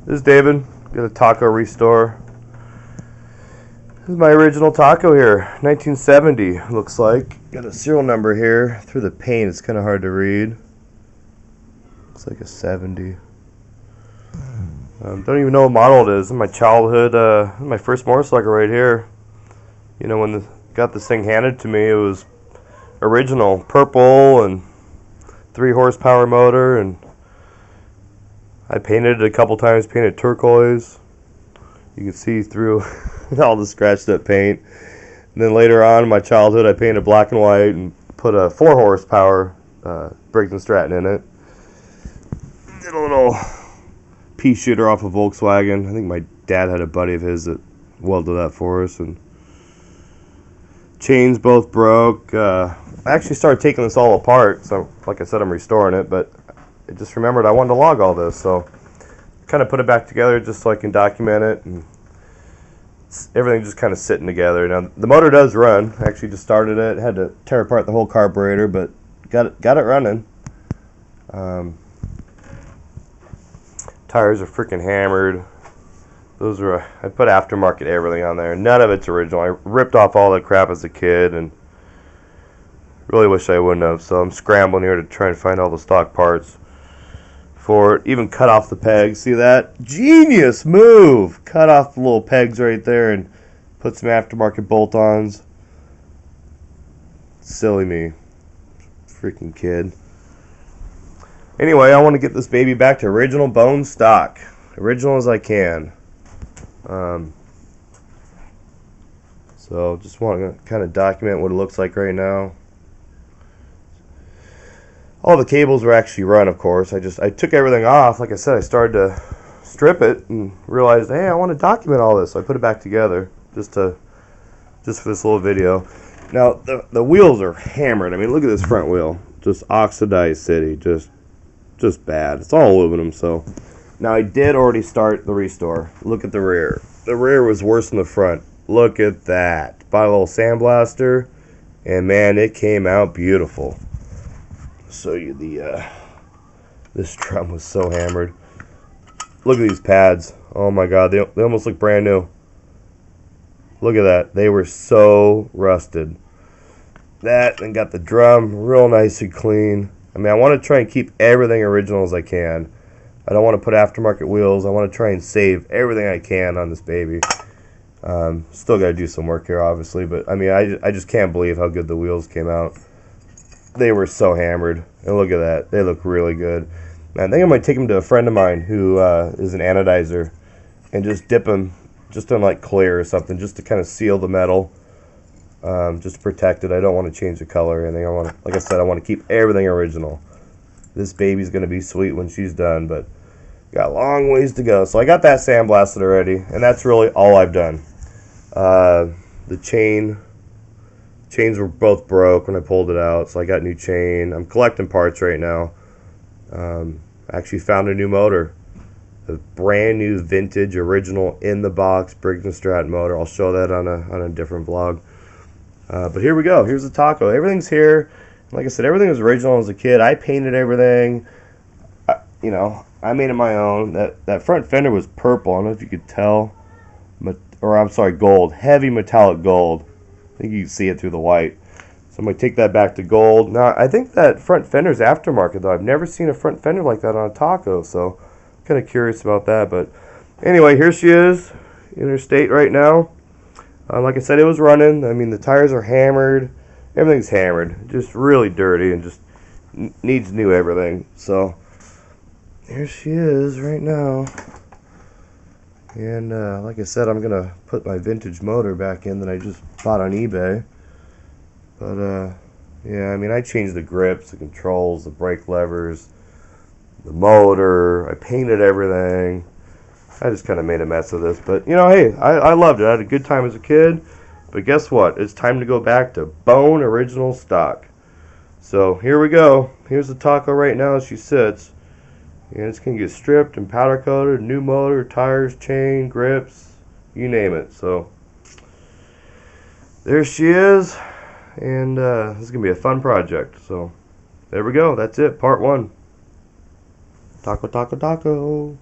This is David. Got a taco restore. This is my original taco here, 1970 looks like. Got a serial number here. Through the paint it's kind of hard to read. Looks like a 70. Don't even know what model it is. In my childhood, my first motorcycle right here. You know, when got this thing handed to me, it was original, purple and 3 horsepower motor, and I painted it a couple times, painted turquoise. You can see through all the scratched up paint. And then later on in my childhood, I painted black and white and put a 4 horsepower Briggs and Stratton in it. Did a little pea shooter off a Volkswagen. I think my dad had a buddy of his that welded that for us. And chains both broke. I actually started taking this all apart. So like I said, I'm restoring it, but I just remembered I wanted to log all this, so kind of put it back together just so I can document it, and everything just kind of sitting together. Now the motor does run. I actually just started it. Had to tear apart the whole carburetor, but got it running. Tires are freaking hammered. Those are I put aftermarket everything on there. None of it's original. I ripped off all that crap as a kid, and really wish I wouldn't have. So I'm scrambling here to try and find all the stock parts for it. Even cut off the pegs. See that? Genius move! Cut off the little pegs right there and put some aftermarket bolt-ons. Silly me. Freaking kid. Anyway, I want to get this baby back to original bone stock. Original as I can. So just want to kind of document what it looks like right now. All the cables were actually run, of course. I took everything off. Like I said, I started to strip it and realized, hey, I want to document all this. So I put it back together just for this little video. Now the wheels are hammered. I mean, look at this front wheel, just oxidized city, just bad. It's all aluminum. So now I did already start the restore. Look at the rear. The rear was worse than the front. Look at that. Bought a little sandblaster, and man, it came out beautiful. Show you this drum was so hammered. Look at these pads. Oh my god, they almost look brand new. Look at that. They were so rusted. That, and got the drum real nice and clean. I mean, I want to try and keep everything original as I can. I don't want to put aftermarket wheels. I want to try and save everything I can on this baby. Still got to do some work here, obviously, but I mean, I just can't believe how good the wheels came out. They were so hammered, and look at that. They look really good. I think I might take them to a friend of mine who is an anodizer, and just dip them just in like clear or something, just to kind of seal the metal, just to protect it. I don't want to change the color or anything. Like I said, I want to keep everything original. This baby's going to be sweet when she's done, but got a long ways to go. So I got that sandblasted already, and that's really all I've done. The chains were both broke when I pulled it out, so I got new chain. I'm collecting parts right now. Actually found a new motor, a brand new vintage original in the box Briggs and Stratton motor. I'll show that on a different vlog. But here we go. Here's the taco. Everything's here. Like I said, everything was original as a kid. I painted everything. You know, I made it my own. That front fender was purple. I don't know if you could tell, or I'm sorry, gold, heavy metallic gold. I think you can see it through the white. So I'm going to take that back to gold. Now, I think that front fender's aftermarket, though. I've never seen a front fender like that on a taco, so I'm kind of curious about that. But anyway, here she is, interstate right now. Like I said, it was running. I mean, the tires are hammered. Everything's hammered. Just really dirty and just needs new everything. So here she is right now. And like I said, I'm going to put my vintage motor back in that I just bought on eBay. But, yeah, I mean, I changed the grips, the controls, the brake levers, the motor. I painted everything. I just kind of made a mess of this. But, you know, hey, I loved it. I had a good time as a kid. But guess what? It's time to go back to bone original stock. So here we go. Here's the taco right now as she sits. And it's going to get stripped and powder coated, new motor, tires, chain, grips, you name it. So there she is, and this is going to be a fun project. So there we go. That's it, part 1. Taco, taco, taco.